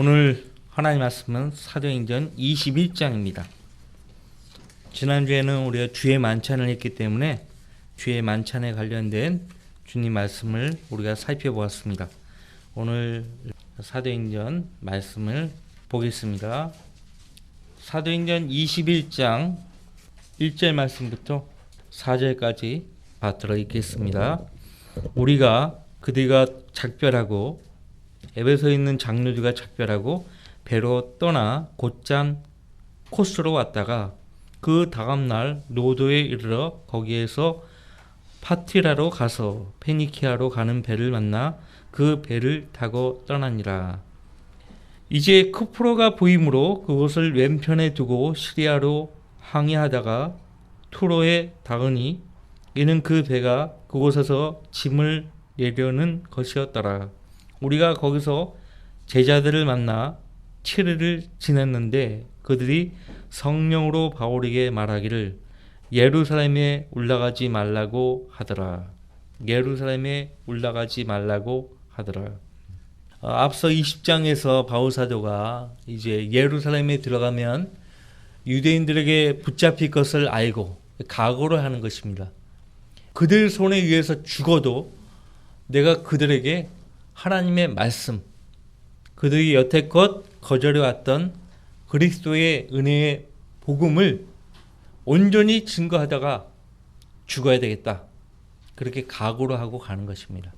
오늘 하나님 말씀은 사도행전 21장입니다. 지난주에는 우리가 주의 만찬을 했기 때문에 주의 만찬에 관련된 주님 말씀을 우리가 살펴보았습니다. 오늘 사도행전 말씀을 보겠습니다. 사도행전 21장 1절 말씀부터 4절까지 받들어 읽겠습니다. 우리가 그들과 작별하고 에베소에 있는 장로들과 작별하고 배로 떠나 곧장 코스로 왔다가 그 다음날 로도에 이르러 거기에서 파티라로 가서 페니키아로 가는 배를 만나 그 배를 타고 떠나니라. 이제 쿠프로가 보이므로 그곳을 왼편에 두고 시리아로 항해하다가 투로에 닿으니 이는 그 배가 그곳에서 짐을 내려는 것이었더라. 우리가 거기서 제자들을 만나 7일을 지냈는데 그들이 성령으로 바울에게 말하기를 예루살렘에 올라가지 말라고 하더라. 예루살렘에 올라가지 말라고 하더라. 앞서 20장에서 바울 사도가 이제 예루살렘에 들어가면 유대인들에게 붙잡힐 것을 알고 각오를 하는 것입니다. 그들 손에 의해서 죽어도 내가 그들에게 하나님의 말씀, 그들이 여태껏 거절해왔던 그리스도의 은혜의 복음을 온전히 증거하다가 죽어야 되겠다. 그렇게 각오를 하고 가는 것입니다.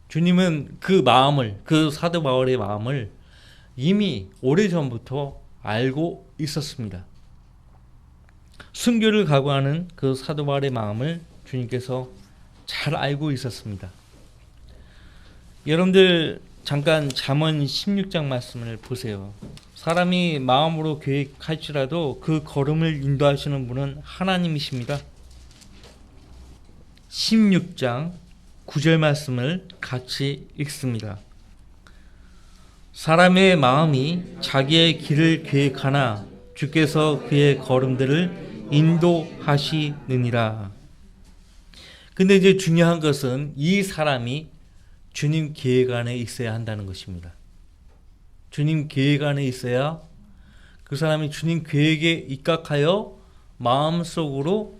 주님은 그 마음을, 그 사도 바울의 마음을 이미 오래전부터 알고 있었습니다. 순교를 각오하는 그 사도 바울의 마음을 주님께서 잘 알고 있었습니다. 여러분들 잠깐 잠언 16장 말씀을 보세요. 사람이 마음으로 계획할지라도 그 걸음을 인도하시는 분은 하나님이십니다. 16장 9절 말씀을 같이 읽습니다. 사람의 마음이 자기의 길을 계획하나 주께서 그의 걸음들을 인도하시느니라. 근데 이제 중요한 것은 이 사람이 주님 계획 안에 있어야 한다는 것입니다. 주님 계획 안에 있어야 그 사람이 주님 계획에 입각하여 마음속으로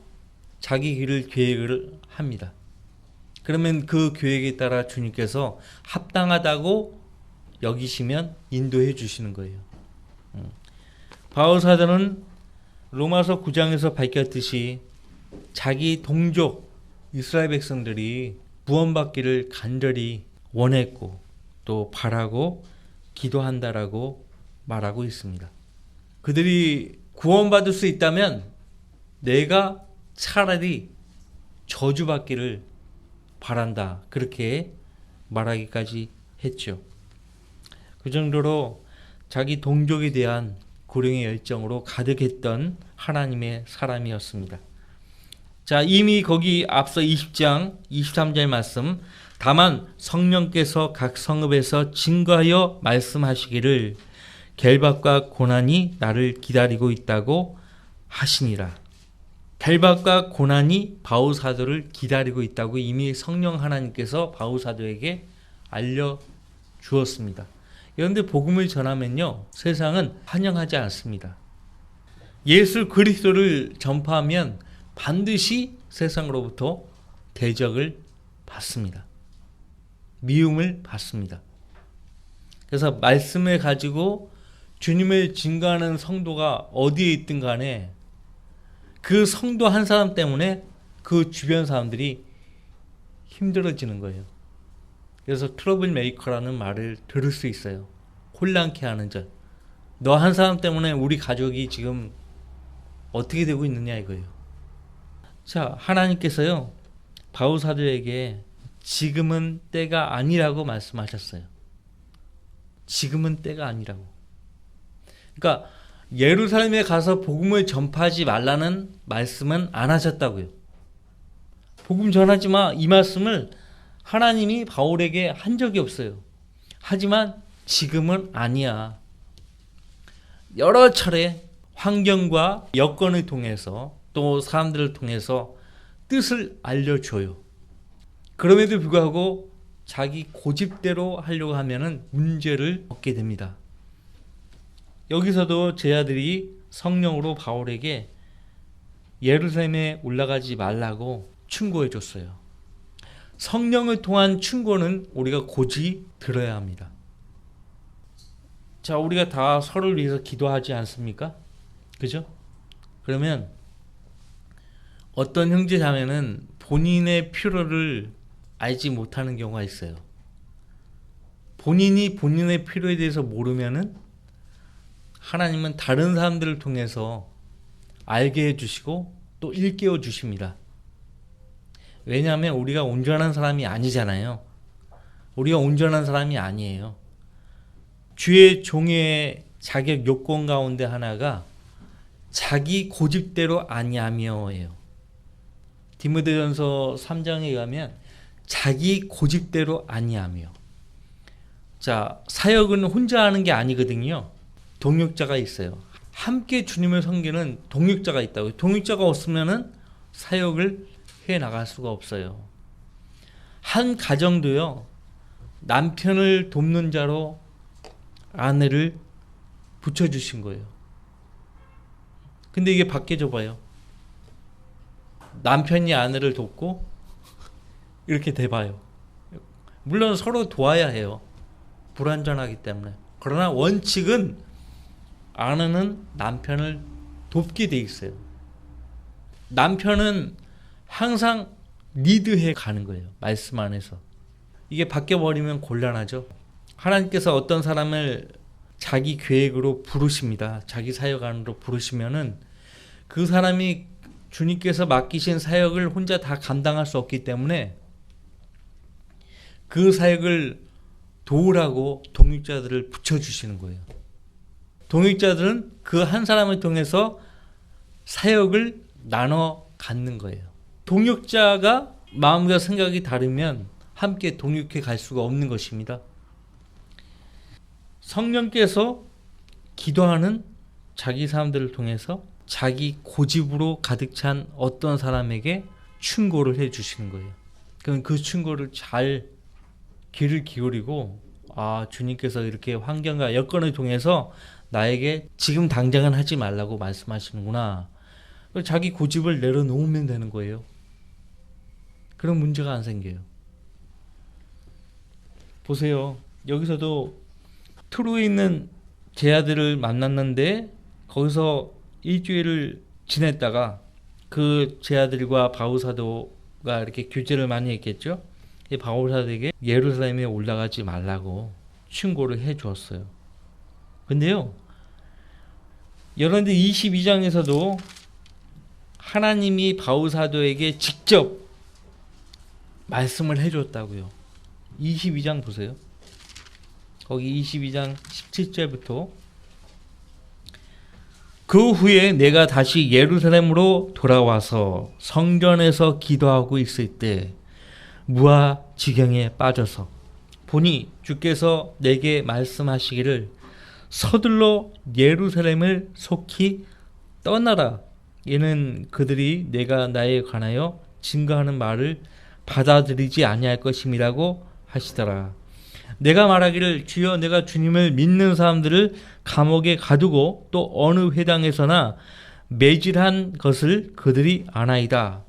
자기 길을 계획을 합니다. 그러면 그 계획에 따라 주님께서 합당하다고 여기시면 인도해 주시는 거예요. 바울 사도는 로마서 9장에서 밝혔듯이 자기 동족 이스라엘 백성들이 구원받기를 간절히 원했고 또 바라고 기도한다라고 말하고 있습니다. 그들이 구원받을 수 있다면 내가 차라리 저주받기를 바란다. 그렇게 말하기까지 했죠. 그 정도로 자기 동족에 대한 고령의 열정으로 가득했던 하나님의 사람이었습니다. 자, 이미 거기 앞서 20장 23절 말씀, 다만 성령께서 각 성읍에서 증거하여 말씀하시기를 결박과 고난이 나를 기다리고 있다고 하시니라. 결박과 고난이 바울 사도를 기다리고 있다고 이미 성령 하나님께서 바울 사도에게 알려주었습니다. 그런데 복음을 전하면요, 세상은 환영하지 않습니다. 예수 그리스도를 전파하면 반드시 세상으로부터 대적을 받습니다. 미움을 받습니다. 그래서 말씀을 가지고 주님을 증거하는 성도가 어디에 있든 간에 그 성도 한 사람 때문에 그 주변 사람들이 힘들어지는 거예요. 그래서 트러블 메이커라는 말을 들을 수 있어요. 혼란케 하는 자. 너 한 사람 때문에 우리 가족이 지금 어떻게 되고 있느냐 이거예요. 자, 하나님께서요, 바울 사도에게 지금은 때가 아니라고 말씀하셨어요. 지금은 때가 아니라고. 그러니까 예루살렘에 가서 복음을 전파하지 말라는 말씀은 안 하셨다고요. 복음 전하지 마, 이 말씀을 하나님이 바울에게 한 적이 없어요. 하지만 지금은 아니야. 여러 차례 환경과 여건을 통해서 또 사람들을 통해서 뜻을 알려줘요. 그럼에도 불구하고 자기 고집대로 하려고 하면은 문제를 얻게 됩니다. 여기서도 제자들이 성령으로 바울에게 예루살렘에 올라가지 말라고 충고해 줬어요. 성령을 통한 충고는 우리가 고지 들어야 합니다. 자, 우리가 다 서로를 위해서 기도하지 않습니까? 그죠? 그러면 어떤 형제 자매는 본인의 필요를 알지 못하는 경우가 있어요. 본인이 본인의 필요에 대해서 모르면은 하나님은 다른 사람들을 통해서 알게 해주시고 또 일깨워 주십니다. 왜냐하면 우리가 온전한 사람이 아니잖아요. 우리가 온전한 사람이 아니에요. 주의 종의 자격 요건 가운데 하나가 자기 고집대로 아니하며예요. 디모데전서 3장에 가면 자기 고집대로 아니하며. 자, 사역은 혼자 하는 게 아니거든요. 동역자가 있어요. 함께 주님을 섬기는 동역자가 있다고요. 동역자가 없으면은 사역을 해 나갈 수가 없어요. 한 가정도요, 남편을 돕는 자로 아내를 붙여주신 거예요. 근데 이게 바뀌어져 봐요. 남편이 아내를 돕고 이렇게 돼봐요. 물론 서로 도와야 해요. 불완전하기 때문에. 그러나 원칙은 아내는 남편을 돕게 돼 있어요. 남편은 항상 리드해 가는 거예요. 말씀 안에서. 이게 바뀌어버리면 곤란하죠. 하나님께서 어떤 사람을 자기 계획으로 부르십니다. 자기 사역 안으로 부르시면은 그 사람이 주님께서 맡기신 사역을 혼자 다 감당할 수 없기 때문에 그 사역을 도우라고 동역자들을 붙여주시는 거예요. 동역자들은 그 한 사람을 통해서 사역을 나눠 갖는 거예요. 동역자가 마음과 생각이 다르면 함께 동역해 갈 수가 없는 것입니다. 성령께서 기도하는 자기 사람들을 통해서 자기 고집으로 가득 찬 어떤 사람에게 충고를 해 주시는 거예요. 그럼 그 충고를 잘 귀를 기울이고, 아, 주님께서 이렇게 환경과 여건을 통해서 나에게 지금 당장은 하지 말라고 말씀하시는구나. 자기 고집을 내려놓으면 되는 거예요. 그런 문제가 안 생겨요. 보세요. 여기서도 트로에 있는 제자들을 만났는데 거기서 일주일을 지냈다가 그 제자들과 바울사도가 이렇게 교제를 많이 했겠죠. 이 바울사도에게 예루살렘에 올라가지 말라고 충고를 해 주었어요. 근데요, 여러분들 22장에서도 하나님이 바울사도에게 직접 말씀을 해 줬다고요. 22장 보세요. 거기 22장 17절부터 그 후에 내가 다시 예루살렘으로 돌아와서 성전에서 기도하고 있을 때 무아지경에 빠져서 보니 주께서 내게 말씀하시기를 서둘러 예루살렘을 속히 떠나라. 이는 그들이 내가 나에 관하여 증거하는 말을 받아들이지 아니할 것임이라고 하시더라. 내가 말하기를 주여 내가 주님을 믿는 사람들을 감옥에 가두고 또 어느 회당에서나 매질한 것을 그들이 아나이다.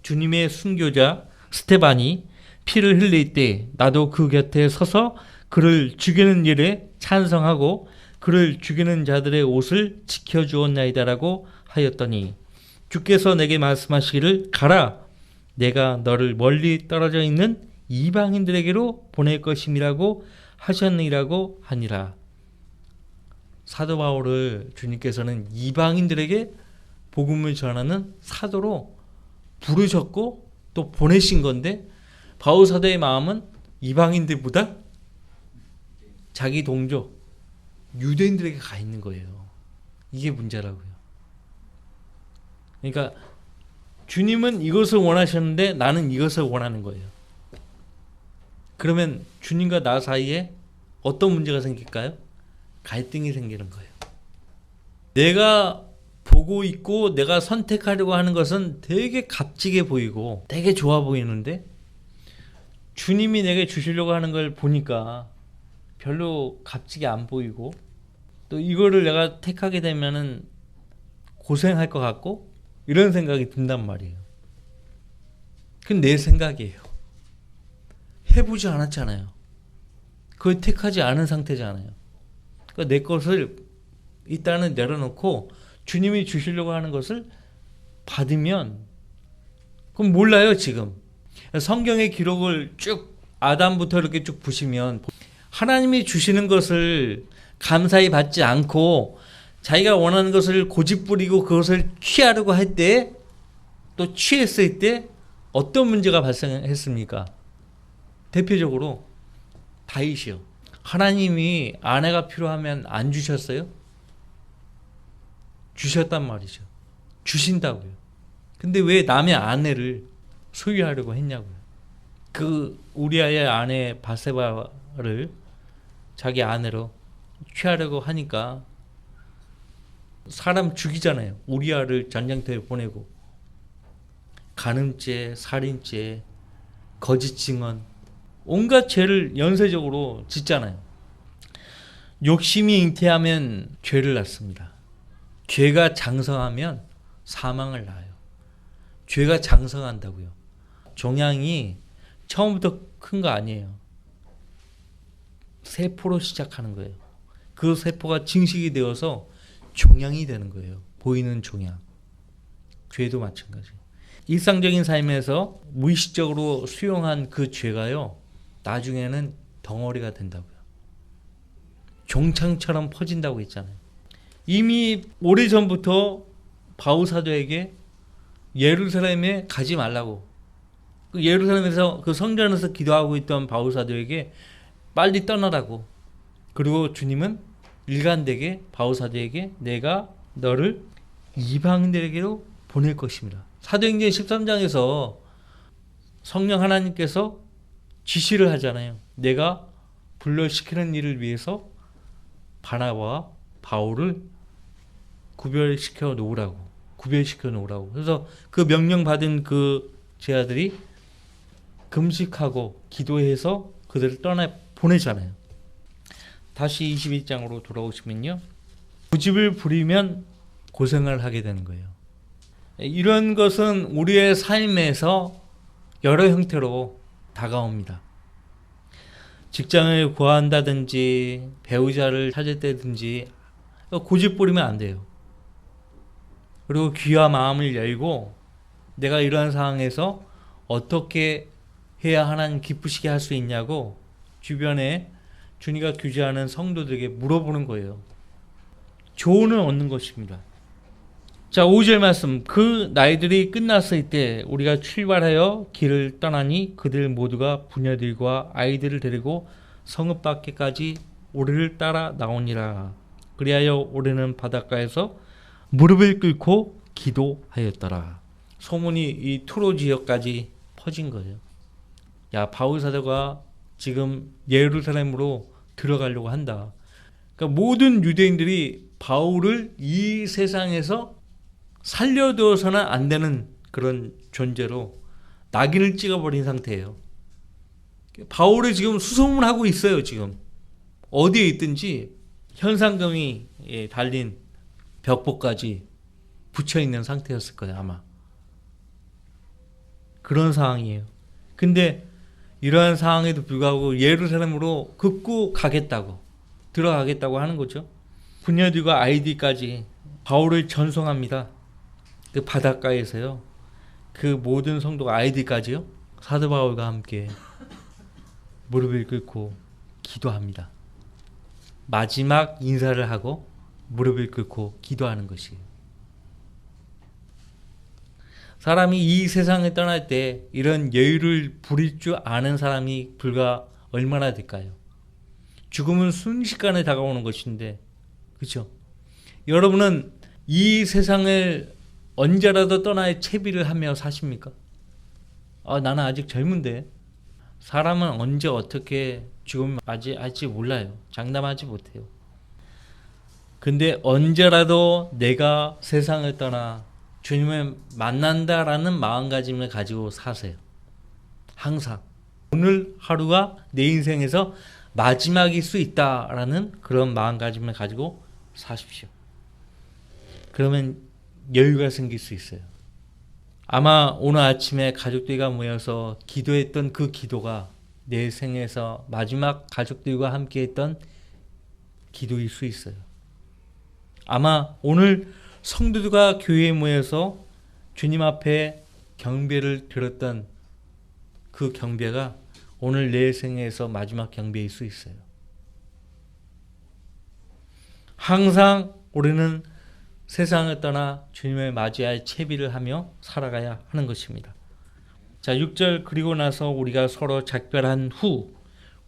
주님의 순교자 스테반이 피를 흘릴 때 나도 그 곁에 서서 그를 죽이는 일에 찬성하고 그를 죽이는 자들의 옷을 지켜주었나이다라고 하였더니 주께서 내게 말씀하시기를 가라. 내가 너를 멀리 떨어져 있는 이방인들에게로 보낼 것임이라고 하셨느니라고 하니라. 사도 바울을 주님께서는 이방인들에게 복음을 전하는 사도로 부르셨고 또 보내신 건데 바울 사도의 마음은 이방인들보다 자기 동족 유대인들에게 가 있는 거예요. 이게 문제라고요. 그러니까 주님은 이것을 원하셨는데 나는 이것을 원하는 거예요. 그러면 주님과 나 사이에 어떤 문제가 생길까요? 갈등이 생기는 거예요. 내가 보고 있고 내가 선택하려고 하는 것은 되게 값지게 보이고 되게 좋아 보이는데 주님이 내게 주시려고 하는 걸 보니까 별로 값지게 안 보이고 또 이거를 내가 택하게 되면은 고생할 것 같고 이런 생각이 든단 말이에요. 그건 내 생각이에요. 해보지 않았잖아요. 그걸 택하지 않은 상태잖아요. 그러니까 내 것을 일단은 내려놓고 주님이 주시려고 하는 것을 받으면 그럼 몰라요 지금. 성경의 기록을 쭉 아담부터 이렇게 쭉 보시면 하나님이 주시는 것을 감사히 받지 않고 자기가 원하는 것을 고집부리고 그것을 취하려고 할 때 또 취했을 때 어떤 문제가 발생했습니까? 대표적으로 다윗이요. 하나님이 아내가 필요하면 안 주셨어요? 주셨단 말이죠. 주신다고요. 근데 왜 남의 아내를 소유하려고 했냐고요. 그 우리아의 아내 바세바를 자기 아내로 취하려고 하니까 사람 죽이잖아요. 우리아를 전쟁터에 보내고 간음죄, 살인죄, 거짓 증언 온갖 죄를 연쇄적으로 짓잖아요. 욕심이 잉태하면 죄를 낳습니다. 죄가 장성하면 사망을 낳아요. 죄가 장성한다고요. 종양이 처음부터 큰 거 아니에요. 세포로 시작하는 거예요. 그 세포가 증식이 되어서 종양이 되는 거예요. 보이는 종양. 죄도 마찬가지. 일상적인 삶에서 무의식적으로 수용한 그 죄가요. 나중에는 덩어리가 된다고요. 종창처럼 퍼진다고 했잖아요. 이미 오래전부터 바울 사도에게 예루살렘에 가지 말라고 그 예루살렘에서 그 성전에서 기도하고 있던 바울 사도에게 빨리 떠나라고 그리고 주님은 일관되게 바울 사도에게 내가 너를 이방인들에게로 보낼 것입니다. 사도행전 13장에서 성령 하나님께서 지시를 하잖아요. 내가 불러시키는 일을 위해서 바나바와 바울을 구별시켜 놓으라고. 그래서 그 명령 받은 그 제자들이 금식하고 기도해서 그들을 떠나 보내잖아요. 다시 21장으로 돌아오시면요. 고집을 부리면 고생을 하게 되는 거예요. 이런 것은 우리의 삶에서 여러 형태로 다가옵니다. 직장을 구한다든지 배우자를 찾을 때든지 고집 부리면 안 돼요. 그리고 귀와 마음을 열고 내가 이러한 상황에서 어떻게 해야 하나님 기쁘시게 할 수 있냐고 주변에 주님과 교제하는 성도들에게 물어보는 거예요. 조언을 얻는 것입니다. 자, 5절 말씀. 그 날들이 끝났을 때 우리가 출발하여 길을 떠나니 그들 모두가 부녀들과 아이들을 데리고 성읍 밖에까지 우리를 따라 나오니라. 그리하여 우리는 바닷가에서 무릎을 꿇고 기도하였더라. 소문이 이 투로 지역까지 퍼진 거예요. 야, 바울 사도가 지금 예루살렘으로 들어가려고 한다. 그러니까 모든 유대인들이 바울을 이 세상에서 살려두어서는 안 되는 그런 존재로 낙인을 찍어버린 상태예요. 바울을 지금 수소문하고 있어요. 지금 어디에 있든지 현상금이 달린 벽보까지 붙여있는 상태였을 거예요. 아마 그런 상황이에요. 근데 이러한 상황에도 불구하고 예루살렘으로 긋고 들어가겠다고 하는 거죠. 부녀들과 아이들까지 바울을 전송합니다. 그 바닷가에서요. 그 모든 성도가 아이들까지요. 사도 바울과 함께 무릎을 꿇고 기도합니다. 마지막 인사를 하고 무릎을 꿇고 기도하는 것이에요. 사람이 이 세상을 떠날 때 이런 여유를 부릴 줄 아는 사람이 불과 얼마나 될까요? 죽음은 순식간에 다가오는 것인데, 그렇죠? 여러분은 이 세상을 언제라도 떠나야 채비를 하며 사십니까? 나는 아직 젊은데. 사람은 언제 어떻게 죽음을 맞이할지 몰라요. 장담하지 못해요. 근데 언제라도 내가 세상을 떠나 주님을 만난다라는 마음가짐을 가지고 사세요. 항상. 오늘 하루가 내 인생에서 마지막일 수 있다라는 그런 마음가짐을 가지고 사십시오. 그러면 여유가 생길 수 있어요. 아마 오늘 아침에 가족들과 모여서 기도했던 그 기도가 내 생에서 마지막 가족들과 함께 했던 기도일 수 있어요. 아마 오늘 성도들과 교회에 모여서 주님 앞에 경배를 드렸던 그 경배가 오늘 내 생에서 마지막 경배일 수 있어요. 항상 우리는 세상을 떠나 주님을 맞이할 채비를 하며 살아가야 하는 것입니다. 자, 6절 그리고 나서 우리가 서로 작별한 후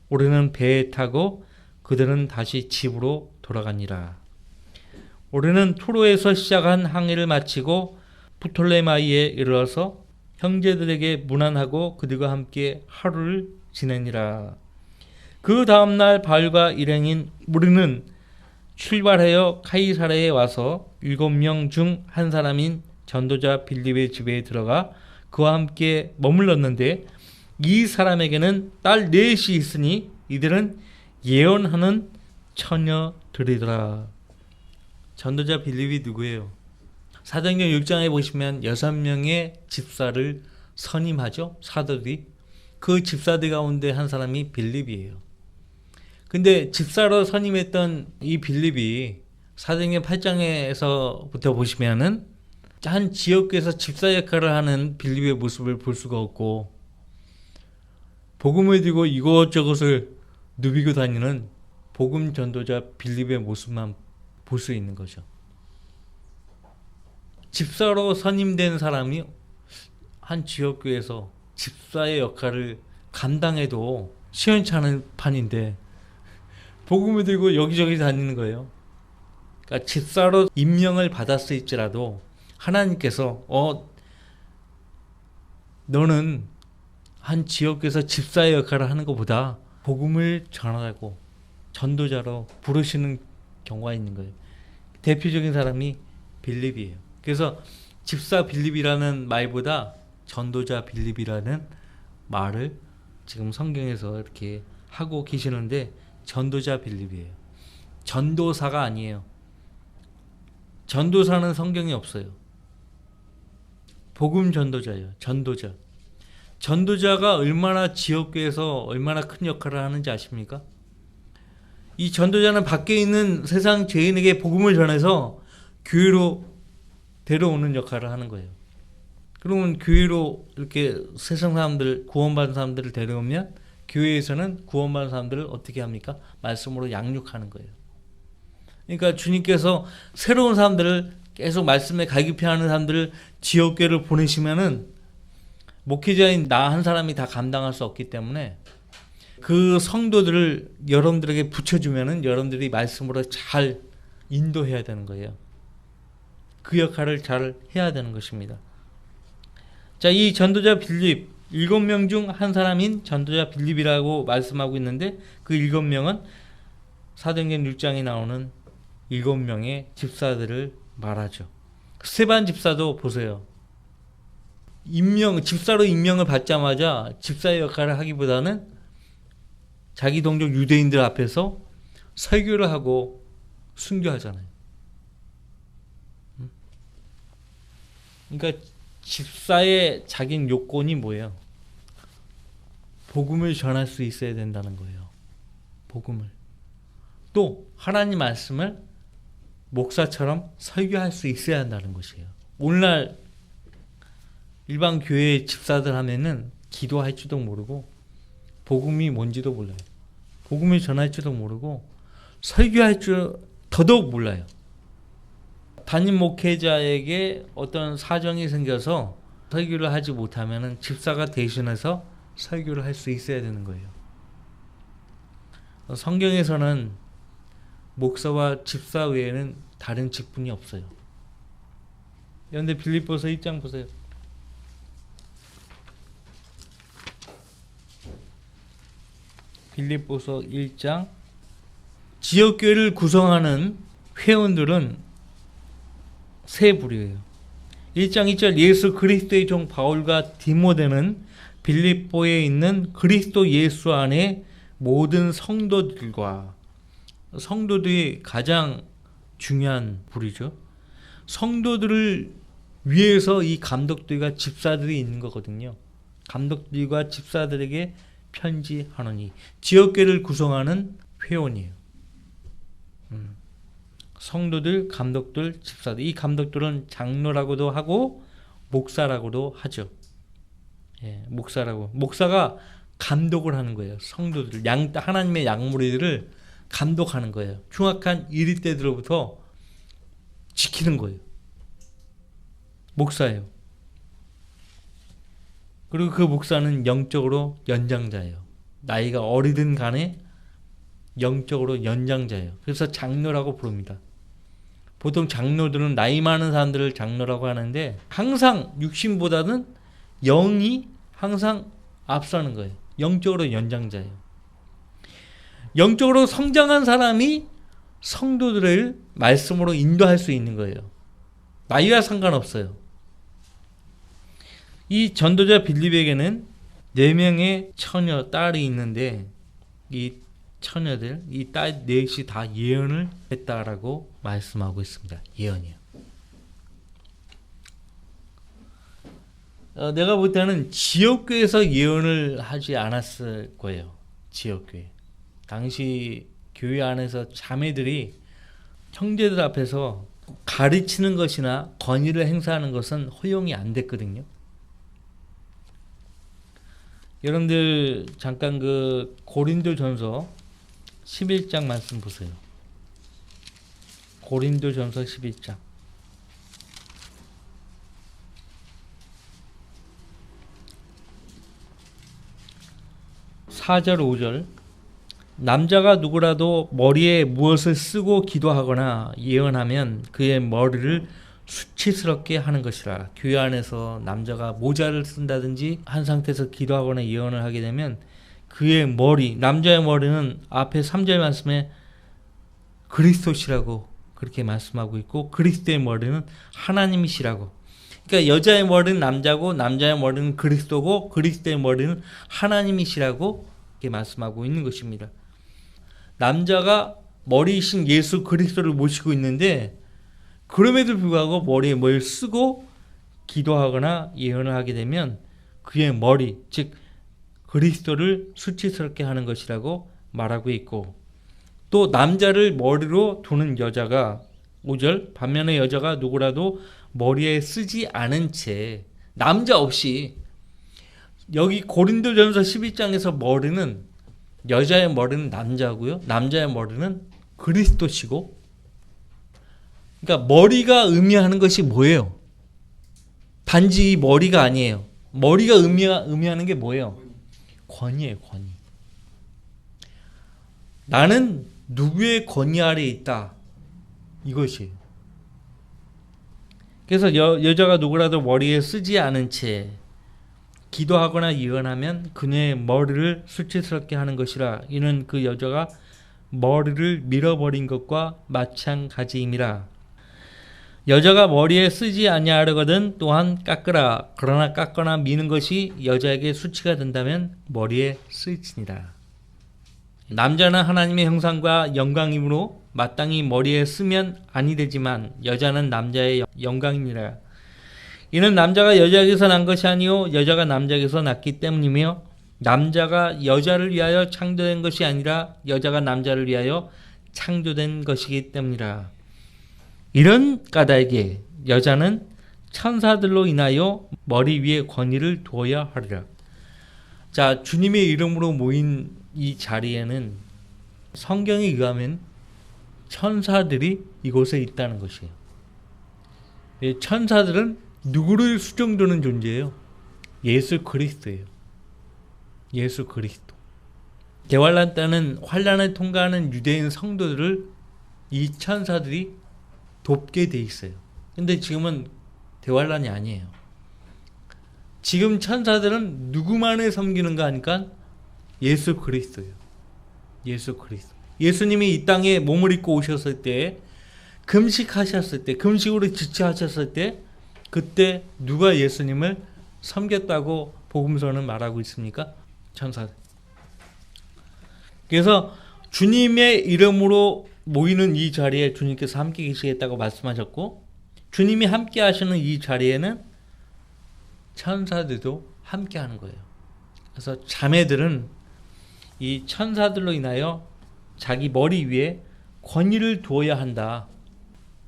우리는 배에 타고 그들은 다시 집으로 돌아가니라. 우리는 투로에서 시작한 항해를 마치고 프톨레마이에 이르러서 형제들에게 문안하고 그들과 함께 하루를 지내니라. 그 다음날 바울과 일행인 우리는 출발하여 카이사랴에 와서 7명 중 한 사람인 전도자 빌립의 집에 들어가 그와 함께 머물렀는데 이 사람에게는 딸 넷이 있으니 이들은 예언하는 처녀들이더라. 전도자 빌립이 누구예요? 사도행전 6장에 보시면 6명의 집사를 선임하죠. 사도들이. 그 집사들 가운데 한 사람이 빌립이에요. 근데 집사로 선임했던 이 빌립이 사도행전 8장에서부터 보시면은 한 지역에서 집사 역할을 하는 빌립의 모습을 볼 수가 없고 복음을 들고 이것저것을 누비고 다니는 복음 전도자 빌립의 모습만 볼 수 있는 거죠. 집사로 선임된 사람이 한 지역교회에서 집사의 역할을 감당해도 시원찮은 판인데 복음을 들고 여기저기 다니는 거예요. 그러니까 집사로 임명을 받았을지라도 하나님께서 너는 한 지역에서 집사의 역할을 하는 것보다 복음을 전하고 전도자로 부르시는 경우가 있는 거예요. 대표적인 사람이 빌립이에요. 그래서 집사 빌립이라는 말보다 전도자 빌립이라는 말을 지금 성경에서 이렇게 하고 계시는데 전도자 빌립이에요. 전도사가 아니에요. 전도사는 성경에 없어요. 복음 전도자예요. 전도자. 전도자가 얼마나 지역교회에서 얼마나 큰 역할을 하는지 아십니까? 이 전도자는 밖에 있는 세상 죄인에게 복음을 전해서 교회로 데려오는 역할을 하는 거예요. 그러면 교회로 이렇게 세상 사람들, 구원받은 사람들을 데려오면 교회에서는 구원받은 사람들을 어떻게 합니까? 말씀으로 양육하는 거예요. 그러니까 주님께서 새로운 사람들을 계속 말씀에 갈급해하는 사람들을 지역교회를 보내시면은 목회자인 나 한 사람이 다 감당할 수 없기 때문에 그 성도들을 여러분들에게 붙여주면은 여러분들이 말씀으로 잘 인도해야 되는 거예요. 그 역할을 잘 해야 되는 것입니다. 자, 이 전도자 빌립 7명 중 한 사람인 전도자 빌립이라고 말씀하고 있는데 그 7명은 사도행전 6장에 나오는 7명의 집사들을 말하죠. 스데반 집사도 보세요. 집사로 임명을 받자마자 집사의 역할을 하기보다는 자기 동족 유대인들 앞에서 설교를 하고 순교하잖아요. 그러니까 집사의 자기 요건이 뭐예요? 복음을 전할 수 있어야 된다는 거예요. 복음을. 또 하나님 말씀을 목사처럼 설교할 수 있어야 한다는 것이에요. 오늘날 일반 교회 집사들 하면은 기도할 줄도 모르고 복음이 뭔지도 몰라요. 복음을 전할 줄도 모르고 설교할 줄 더더욱 몰라요. 담임 목회자에게 어떤 사정이 생겨서 설교를 하지 못하면은 집사가 대신해서 설교를 할 수 있어야 되는 거예요. 성경에서는 목사와 집사 외에는 다른 직분이 없어요. 그런데 빌립보서 1장 보세요. 빌립보서 1장 지역교회를 구성하는 회원들은 세 부류예요. 1장 2절 예수 그리스도의 종 바울과 디모데는 빌립보에 있는 그리스도 예수 안에 모든 성도들과 성도들이 가장 중요한 부류죠. 성도들을 위해서 이 감독들과 집사들이 있는 거거든요. 감독들과 집사들에게 편지하노니, 지역교회를 구성하는 회원이에요. 성도들, 감독들, 집사들. 이 감독들은 장로라고도 하고 목사라고도 하죠. 예, 목사라고. 목사가 감독을 하는 거예요. 성도들, 하나님의 양무리들을 감독하는 거예요. 흉악한 이리 때들로부터 지키는 거예요. 목사예요. 그리고 그 목사는 영적으로 연장자예요. 나이가 어리든 간에 영적으로 연장자예요. 그래서 장로라고 부릅니다. 보통 장로들은 나이 많은 사람들을 장로라고 하는데 항상 육신보다는 영이 항상 앞서는 거예요. 영적으로 연장자예요. 영적으로 성장한 사람이 성도들을 말씀으로 인도할 수 있는 거예요. 나이와 상관없어요. 이 전도자 빌립에게는 4명의 처녀, 딸이 있는데 이 처녀들, 이 딸 넷이 다 예언을 했다라고 말씀하고 있습니다. 예언이요. 내가 볼 때는 지역교회에서 예언을 하지 않았을 거예요. 지역교회. 당시 교회 안에서 자매들이 형제들 앞에서 가르치는 것이나 권위를 행사하는 것은 허용이 안 됐거든요. 여러분들 잠깐 그 고린도전서 11장 말씀 보세요. 고린도전서 11장. 4절 5절. 남자가 누구라도 머리에 무엇을 쓰고 기도하거나 예언하면 그의 머리를 수치스럽게 하는 것이라. 교회 안에서 남자가 모자를 쓴다든지 한 상태에서 기도하거나 예언을 하게 되면 그의 머리, 남자의 머리는 앞에 3절 말씀에 그리스도시라고 그렇게 말씀하고 있고, 그리스도의 머리는 하나님이시라고. 그러니까 여자의 머리는 남자고 남자의 머리는 그리스도고 그리스도의 머리는 하나님이시라고 이렇게 말씀하고 있는 것입니다. 남자가 머리이신 예수 그리스도를 모시고 있는데 그럼에도 불구하고 머리에 뭘 쓰고 기도하거나 예언을 하게 되면 그의 머리, 즉 그리스도를 수치스럽게 하는 것이라고 말하고 있고, 또 남자를 머리로 두는 여자가 5절, 반면에 여자가 누구라도 머리에 쓰지 않은 채, 남자 없이, 여기 고린도전서 12장에서 머리는, 여자의 머리는 남자고요, 남자의 머리는 그리스도시고, 그러니까 머리가 의미하는 것이 뭐예요? 단지 머리가 아니에요. 머리가 의미하는 게 뭐예요? 권위예요, 권위. 나는 누구의 권위 아래에 있다. 이것이에요. 그래서 여자가 누구라도 머리에 쓰지 않은 채 기도하거나 예언하면 그녀의 머리를 수치스럽게 하는 것이라. 이는 그 여자가 머리를 밀어버린 것과 마찬가지임이라. 여자가 머리에 쓰지 아니하려거든 또한 깎으라. 그러나 깎거나 미는 것이 여자에게 수치가 된다면 머리에 쓰지니라. 남자는 하나님의 형상과 영광이므로 마땅히 머리에 쓰면 아니 되지만 여자는 남자의 영광이니라. 이는 남자가 여자에게서 난 것이 아니요 여자가 남자에게서 났기 때문이며, 남자가 여자를 위하여 창조된 것이 아니라 여자가 남자를 위하여 창조된 것이기 때문이라. 이런 까닭에 여자는 천사들로 인하여 머리 위에 권위를 두어야 하리라. 자, 주님의 이름으로 모인 이 자리에는 성경에 의하면 천사들이 이곳에 있다는 것이에요. 천사들은 누구를 수정두는 존재예요? 예수 그리스도예요. 예수 그리스도. 대환란 때는 환란을 통과하는 유대인 성도들을 이 천사들이 돕게 돼 있어요. 근데 지금은 대환란이 아니에요. 지금 천사들은 누구만을 섬기는가 하니까 예수 그리스도예요. 예수 그리스도. 예수님이 이 땅에 몸을 입고 오셨을 때, 금식하셨을 때, 금식으로 지체하셨을 때, 그때 누가 예수님을 섬겼다고 복음서는 말하고 있습니까? 천사들. 그래서 주님의 이름으로 모이는 이 자리에 주님께서 함께 계시겠다고 말씀하셨고, 주님이 함께 하시는 이 자리에는 천사들도 함께 하는 거예요. 그래서 자매들은 이 천사들로 인하여 자기 머리 위에 권위를 두어야 한다.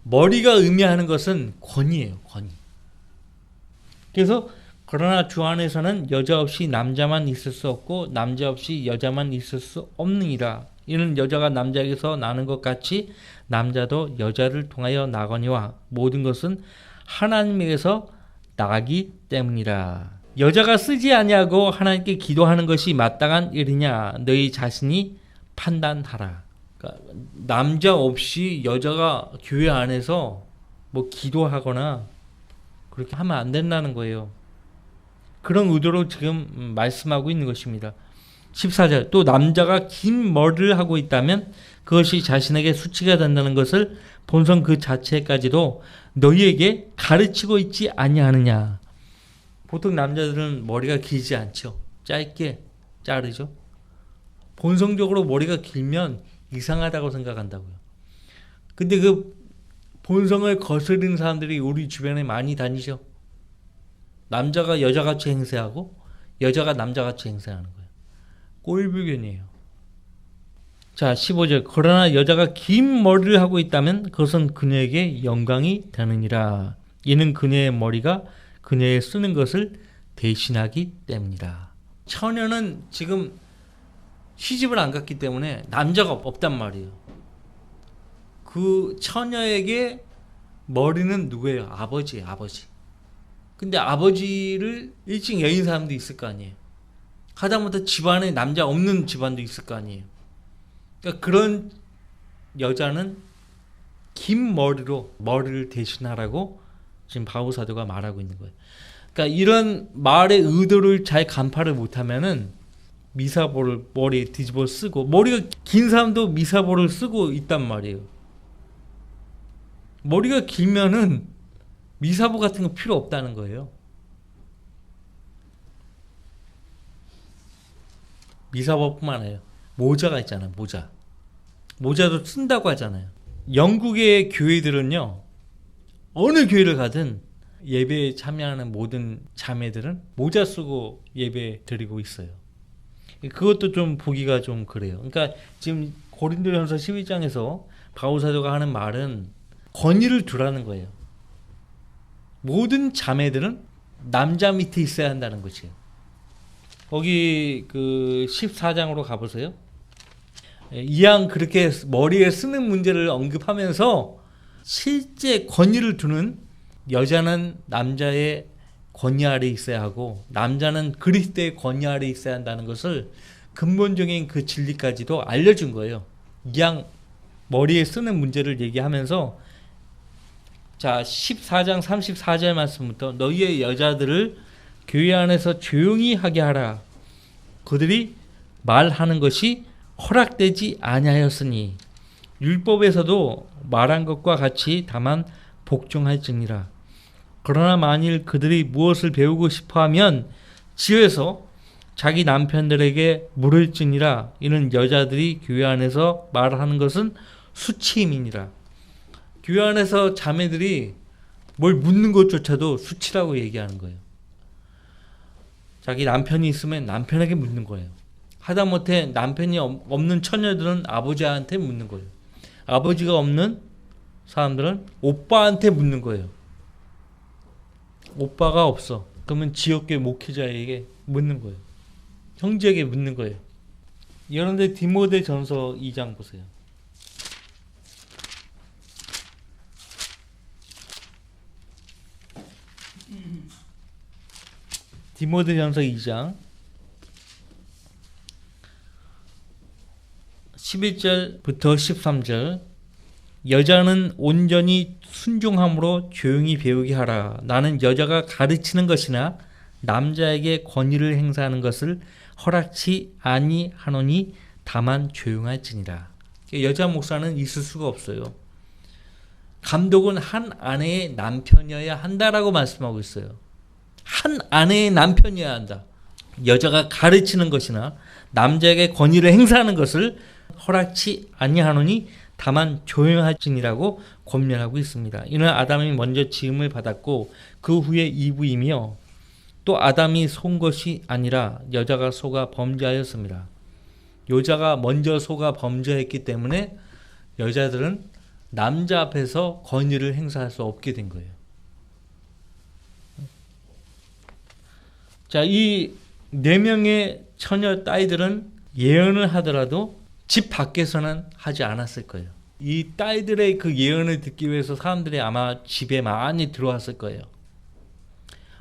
머리가 의미하는 것은 권위예요. 권위. 그래서 그러나 주 안에서는 여자 없이 남자만 있을 수 없고 남자 없이 여자만 있을 수 없느니라. 이는 여자가 남자에게서 나는 것 같이 남자도 여자를 통하여 나거니와 모든 것은 하나님에게서 나기 때문이라. 여자가 쓰지 아니하고 하나님께 기도하는 것이 마땅한 일이냐 너희 자신이 판단하라. 그러니까 남자 없이 여자가 교회 안에서 뭐 기도하거나 그렇게 하면 안 된다는 거예요. 그런 의도로 지금 말씀하고 있는 것입니다. 14절 또 남자가 긴 머리를 하고 있다면 그것이 자신에게 수치가 된다는 것을 본성 그 자체까지도 너희에게 가르치고 있지 아니하느냐. 보통 남자들은 머리가 길지 않죠. 짧게 자르죠. 본성적으로 머리가 길면 이상하다고 생각한다고요. 근데 그 본성을 거스르는 사람들이 우리 주변에 많이 다니죠. 남자가 여자같이 행세하고 여자가 남자같이 행세하는 거예요. 꼴불견이에요. 자, 15절 그러나 여자가 긴 머리를 하고 있다면 그것은 그녀에게 영광이 되느니라. 이는 그녀의 머리가 그녀의 쓰는 것을 대신하기 때문이라. 처녀는 지금 시집을 안 갔기 때문에 남자가 없단 말이에요. 그 처녀에게 머리는 누구예요? 아버지예요. 아버지. 근데 아버지를 일찍 여인 사람도 있을 거 아니에요. 하다못해 집안에 남자 없는 집안도 있을 거 아니에요. 그러니까 그런 여자는 긴 머리로 머리를 대신하라고 지금 바울 사도가 말하고 있는 거예요. 그러니까 이런 말의 의도를 잘 간파를 못하면은 미사볼을 머리에 뒤집어 쓰고, 머리가 긴 사람도 미사볼을 쓰고 있단 말이에요. 머리가 길면은 미사보 같은 거 필요 없다는 거예요. 미사보뿐만 아니라 모자가 있잖아요. 모자도 쓴다고 하잖아요. 영국의 교회들은요, 어느 교회를 가든 예배에 참여하는 모든 자매들은 모자 쓰고 예배 드리고 있어요. 그것도 좀 보기가 좀 그래요. 그러니까 지금 고린도전서 12장에서 바울 사도가 하는 말은 권위를 두라는 거예요. 모든 자매들은 남자 밑에 있어야 한다는 것이에요. 거기 그 14장으로 가보세요. 이왕 그렇게 머리에 쓰는 문제를 언급하면서 실제 권위를 두는, 여자는 남자의 권위 아래 있어야 하고 남자는 그리스도의 권위 아래 있어야 한다는 것을 근본적인 그 진리까지도 알려준 거예요. 이왕 머리에 쓰는 문제를 얘기하면서, 자 14장 34절 말씀부터 너희의 여자들을 교회 안에서 조용히 하게 하라. 그들이 말하는 것이 허락되지 아니하였으니 율법에서도 말한 것과 같이 다만 복종할지니라. 그러나 만일 그들이 무엇을 배우고 싶어하면 지혜에서 자기 남편들에게 물을지니라. 이는 여자들이 교회 안에서 말하는 것은 수치임이니라. 교회 안에서 자매들이 뭘 묻는 것조차도 수치라고 얘기하는 거예요. 자기 남편이 있으면 남편에게 묻는 거예요. 하다못해 남편이 없는 처녀들은 아버지한테 묻는 거예요. 아버지가 없는 사람들은 오빠한테 묻는 거예요. 오빠가 없어. 그러면 지역교회 목회자에게 묻는 거예요. 형제에게 묻는 거예요. 그런데 디모데전서 2장 보세요. 디모데전서 2장 11절부터 13절 여자는 온전히 순종함으로 조용히 배우게 하라. 나는 여자가 가르치는 것이나 남자에게 권위를 행사하는 것을 허락치 아니하노니 다만 조용할지니라. 여자 목사는 있을 수가 없어요. 감독은 한 아내의 남편이어야 한다라고 말씀하고 있어요. 한 아내의 남편이어야 한다. 여자가 가르치는 것이나 남자에게 권위를 행사하는 것을 허락치 아니하노니 다만 조용하지니라고 권면하고 있습니다. 이는 아담이 먼저 지음을 받았고 그 후에 이브이며 또 아담이 속은 것이 아니라 여자가 속아 범죄하였습니다. 여자가 먼저 속아 범죄했기 때문에 여자들은 남자 앞에서 권위를 행사할 수 없게 된 거예요. 자, 이 4명의 처녀 딸들은 예언을 하더라도 집 밖에서는 하지 않았을 거예요. 이 딸들의 그 예언을 듣기 위해서 사람들이 아마 집에 많이 들어왔을 거예요.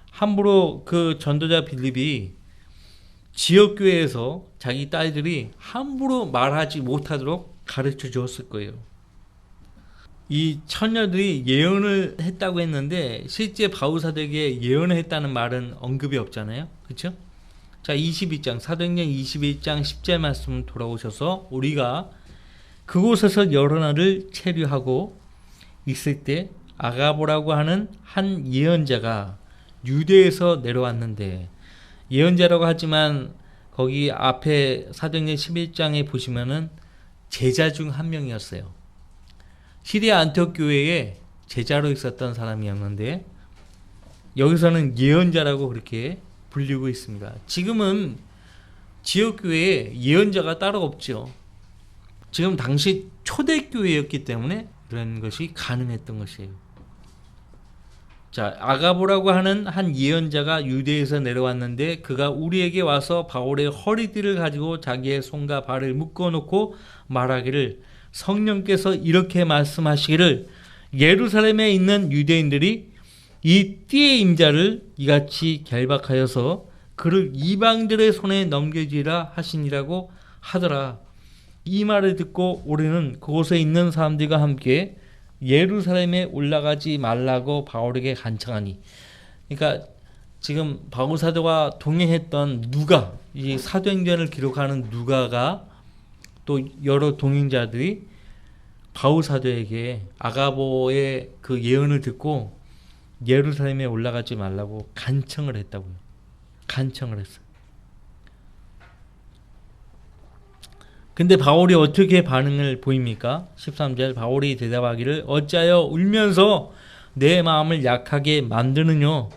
함부로 그 전도자 빌립이 지역교회에서 자기 딸들이 함부로 말하지 못하도록 가르쳐 주었을 거예요. 이 처녀들이 예언을 했다고 했는데 실제 바울사도에게 예언을 했다는 말은 언급이 없잖아요. 그렇죠? 자, 22장 사도행전 21장 10절 말씀 돌아오셔서 우리가 그곳에서 여러 날을 체류하고 있을 때 아가보라고 하는 한 예언자가 유대에서 내려왔는데, 예언자라고 하지만 거기 앞에 사도행전 11장에 보시면은 제자 중 한 명이었어요. 시리아 안티옥 교회에 제자로 있었던 사람이었는데 여기서는 예언자라고 그렇게 불리고 있습니다. 지금은 지역교회에 예언자가 따로 없죠. 지금 당시 초대교회였기 때문에 그런 것이 가능했던 것이에요. 자, 아가보라고 하는 한 예언자가 유대에서 내려왔는데 그가 우리에게 와서 바울의 허리띠를 가지고 자기의 손과 발을 묶어놓고 말하기를 성령께서 이렇게 말씀하시기를 예루살렘에 있는 유대인들이 이 띠의 임자를 이같이 결박하여서 그를 이방들의 손에 넘겨주리라 하시니라고 하더라. 이 말을 듣고 우리는 그곳에 있는 사람들과 함께 예루살렘에 올라가지 말라고 바울에게 간청하니. 그러니까 지금 바울 사도가 동행했던 누가, 이 사도행전을 기록하는 누가가 또 여러 동행자들이 바울 사도에게 아가보의 그 예언을 듣고 예루살렘에 올라가지 말라고 간청을 했다고요. 간청을 했어요. 근데 바울이 어떻게 반응을 보입니까? 13절 바울이 대답하기를 어찌하여 울면서 내 마음을 약하게 만드느뇨?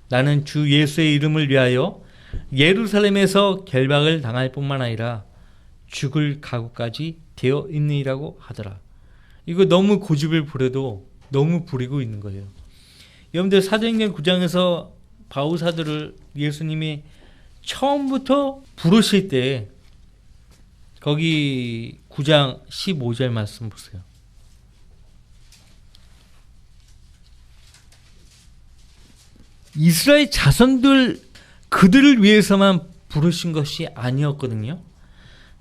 나는 주 예수의 이름을 위하여 예루살렘에서 결박을 당할 뿐만 아니라 죽을 각오까지 되어 있느니라고 하더라. 이거 너무 고집을 부려도 너무 부리고 있는 거예요. 여러분들 사도행전 9장에서 바울 사도를 예수님이 처음부터 부르실 때 거기 9장 15절 말씀 보세요. 이스라엘 자손들 그들을 위해서만 부르신 것이 아니었거든요.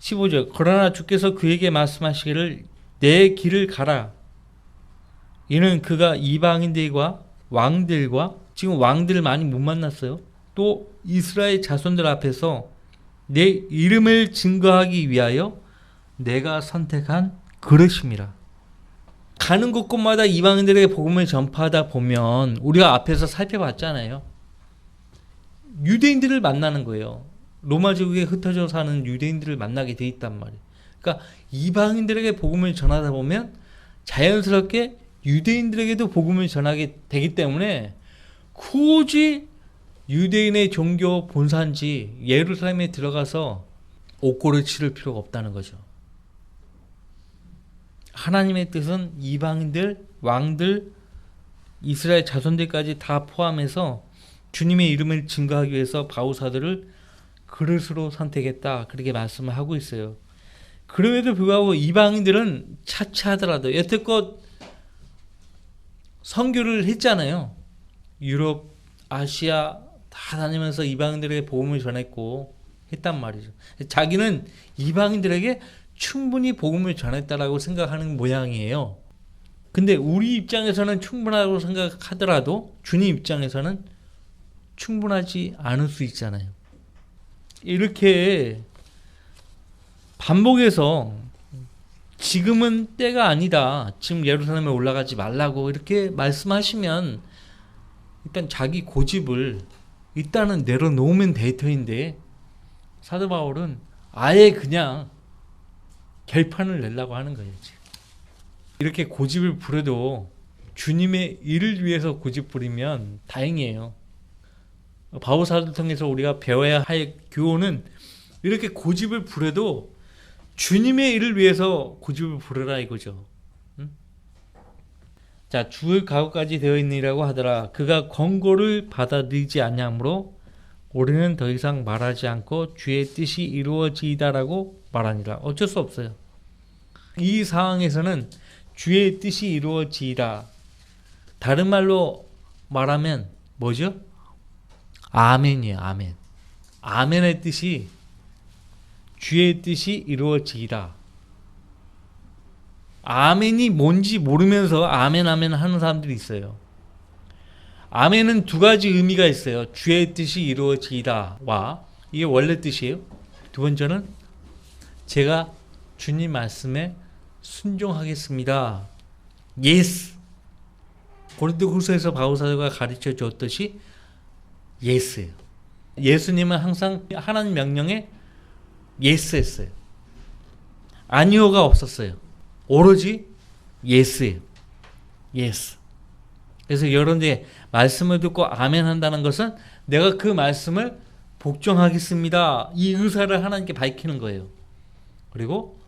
15절 그러나 주께서 그에게 말씀하시기를 내 길을 가라. 이는 그가 이방인들과 왕들과 지금 왕들을 많이 못 만났어요. 또 이스라엘 자손들 앞에서 내 이름을 증거하기 위하여 내가 선택한 그릇입니다. 가는 곳곳마다 이방인들에게 복음을 전파하다 보면 우리가 앞에서 살펴봤잖아요. 유대인들을 만나는 거예요. 로마 제국에 흩어져 사는 유대인들을 만나게 돼 있단 말이에요. 그러니까 이방인들에게 복음을 전하다 보면 자연스럽게 유대인들에게도 복음을 전하게 되기 때문에 굳이 유대인의 종교 본산지 예루살렘에 들어가서 옥고를 치를 필요가 없다는 거죠. 하나님의 뜻은 이방인들, 왕들, 이스라엘 자손들까지 다 포함해서 주님의 이름을 증거하기 위해서 바울 사도를 그릇으로 선택했다. 그렇게 말씀을 하고 있어요. 그럼에도 불구하고 이방인들은 차치하더라도 여태껏 선교를 했잖아요. 유럽, 아시아 다 다니면서 이방인들에게 복음을 전했고 했단 말이죠. 자기는 이방인들에게 충분히 복음을 전했다라고 생각하는 모양이에요. 근데 우리 입장에서는 충분하다고 생각하더라도 주님 입장에서는 충분하지 않을 수 있잖아요. 이렇게 반복해서 지금은 때가 아니다. 지금 예루살렘에 올라가지 말라고 이렇게 말씀하시면 일단 자기 고집을 일단은 내려놓으면 될 터인데 사도 바울은 아예 그냥 결판을 내려고 하는 거예요. 지금. 이렇게 고집을 부려도 주님의 일을 위해서 고집 부리면 다행이에요. 바울사도를 통해서 우리가 배워야 할 교훈은 이렇게 고집을 부려도 주님의 일을 위해서 고집을 부려라 이거죠. 응? 자, 죽을 각오까지 되어 있느니라고 하더라. 그가 권고를 받아들이지 아니하므로 우리는 더 이상 말하지 않고 주의 뜻이 이루어지이다라고 말하니라. 어쩔 수 없어요. 이 상황에서는 주의 뜻이 이루어지이다. 다른 말로 말하면 뭐죠? 아멘이에요. 아멘. 아멘의 뜻이 주의 뜻이 이루어지이다. 아멘이 뭔지 모르면서 아멘 아멘 하는 사람들이 있어요. 아멘은 두 가지 의미가 있어요. 주의 뜻이 이루어지이다와 이게 원래 뜻이에요. 두 번째는 제가 주님 말씀에 순종하겠습니다. 예스. 고린도후서에서 바울사도가 가르쳐 줬듯이 예스예요. 예수님은 항상 하나님 명령에 예스했어요. 아니오가 없었어요. 오로지 예스예요. 예스. 그래서 여러분들 말씀을 듣고 아멘 한다는 것은 내가 그 말씀을 복종하겠습니다. 이 의사를 하나님께 밝히는 거예요. 그리고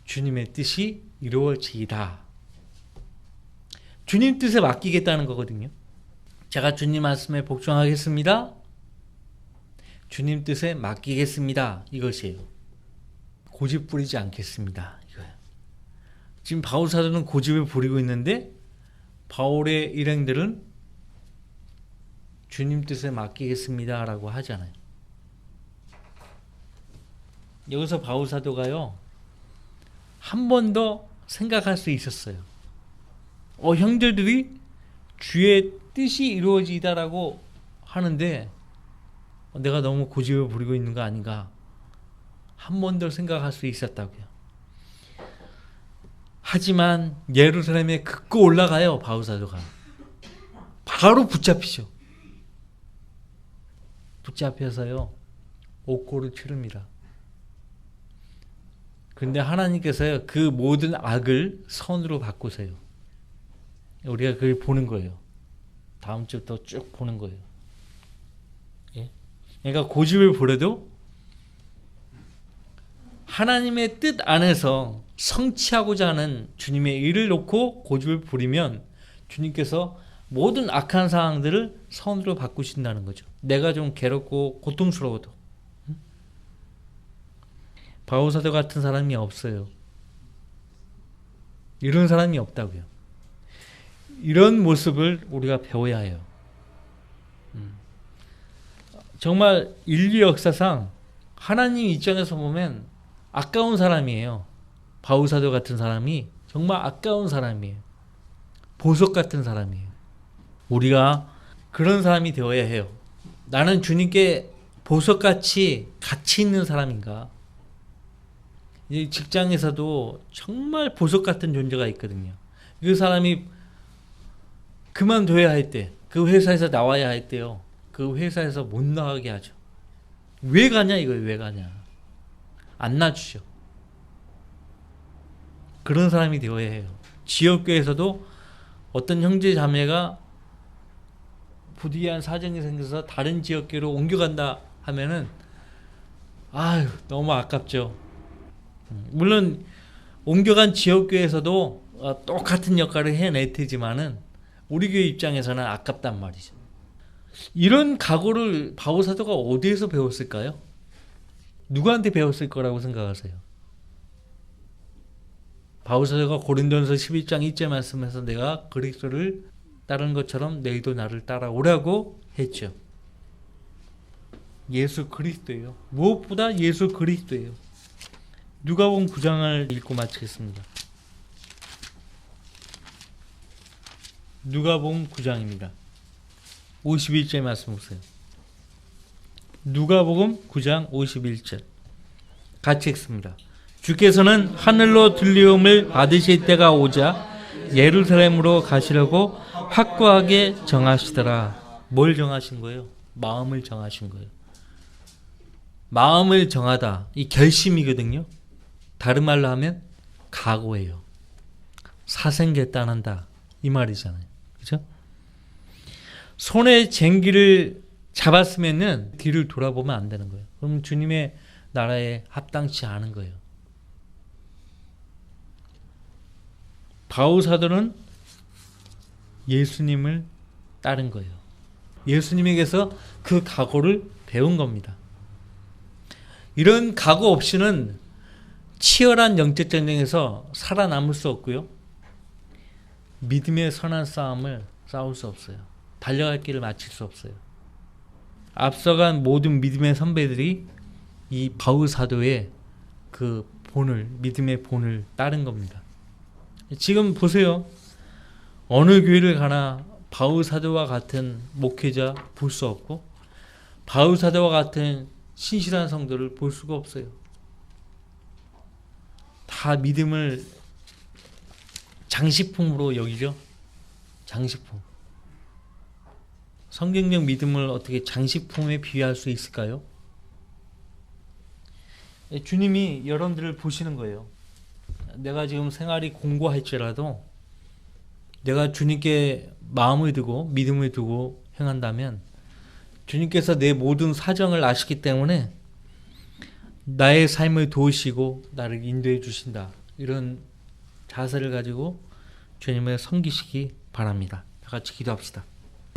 주님의 뜻이 이루어지이다. 주님 뜻에 맡기겠다는 거거든요. 제가 주님 말씀에 복종하겠습니다. 주님 뜻에 맡기겠습니다. 이것이에요. 고집 부리지 않겠습니다. 이거예요. 지금 바울 사도는 고집을 부리고 있는데 바울의 일행들은 주님 뜻에 맡기겠습니다 라고 하잖아요. 여기서 바울 사도가요, 한 번 더 생각할 수 있었어요. 형제들이 주의 뜻이 이루어지다라고 하는데 내가 너무 고집을 부리고 있는 거 아닌가, 한 번 더 생각할 수 있었다고요. 하지만 예루살렘에 긋고 올라가요. 바울 사도가 바로 붙잡히죠. 붙잡혀서요 옥고를 치릅니다. 근데 하나님께서요 그 모든 악을 선으로 바꾸세요. 우리가 그걸 보는 거예요. 다음 주부터 쭉 보는 거예요. 예? 그러니까 고집을 부려도 하나님의 뜻 안에서 성취하고자 하는 주님의 일을 놓고 고집을 부리면 주님께서 모든 악한 상황들을 선으로 바꾸신다는 거죠. 내가 좀 괴롭고 고통스러워도. 바울 사도 같은 사람이 없어요. 이런 사람이 없다고요. 이런 모습을 우리가 배워야 해요. 정말 인류 역사상 하나님 입장에서 보면 아까운 사람이에요. 바울 사도 같은 사람이 정말 아까운 사람이에요. 보석 같은 사람이에요. 우리가 그런 사람이 되어야 해요. 나는 주님께 보석같이 가치 있는 사람인가? 이 직장에서도 정말 보석 같은 존재가 있거든요. 그 사람이 그만둬야 할 때, 그 회사에서 나와야 할 때요, 그 회사에서 못 나가게 하죠. 왜 가냐 이거예요. 왜 가냐. 안 놔주죠. 그런 사람이 되어야 해요. 지역교회에서도 어떤 형제 자매가 부득이한 사정이 생겨서 다른 지역교회로 옮겨간다 하면은 아유 너무 아깝죠. 물론 옮겨간 지역교회에서도 똑같은 역할을 해낼 테지만은 우리 교회 입장에서는 아깝단 말이죠. 이런 각오를 바울 사도가 어디에서 배웠을까요? 누구한테 배웠을 거라고 생각하세요? 바울 사도가 고린도전서 11장 2절 말씀에서 내가 그리스도를 따르는 것처럼 너희도 나를 따라오라고 했죠. 예수 그리스도예요. 무엇보다 예수 그리스도예요. 누가복음 9장을 읽고 마치겠습니다. 누가복음 9장입니다. 51절 말씀 보세요. 누가복음 9장 51절 같이 읽습니다. 주께서는 하늘로 들리움을 받으실 때가 오자 예루살렘으로 가시려고 확고하게 정하시더라. 뭘 정하신 거예요? 마음을 정하신 거예요. 마음을 정하다. 이 결심이거든요. 다른 말로 하면 각오예요. 사생개딴한다 이 말이잖아요. 그죠? 손에 쟁기를 잡았으면은 뒤를 돌아보면 안 되는 거예요. 그럼 주님의 나라에 합당치 않은 거예요. 바울 사도는 예수님을 따른 거예요. 예수님에게서 그 각오를 배운 겁니다. 이런 각오 없이는 치열한 영적 전쟁에서 살아남을 수 없고요. 믿음의 선한 싸움을 싸울 수 없어요. 달려갈 길을 마칠 수 없어요. 앞서간 모든 믿음의 선배들이 이 바울 사도의 그 본을, 믿음의 본을 따른 겁니다. 지금 보세요. 어느 교회를 가나 바울 사도와 같은 목회자 볼 수 없고 바울 사도와 같은 신실한 성도를 볼 수가 없어요. 다 믿음을 장식품으로 여기죠. 장식품. 성경적 믿음을 어떻게 장식품에 비유할 수 있을까요? 주님이 여러분들을 보시는 거예요. 내가 지금 생활이 공고할지라도 내가 주님께 마음을 두고 믿음을 두고 행한다면 주님께서 내 모든 사정을 아시기 때문에 나의 삶을 도우시고 나를 인도해 주신다. 이런 자세를 가지고 주님을 섬기시기 바랍니다. 다 같이 기도합시다.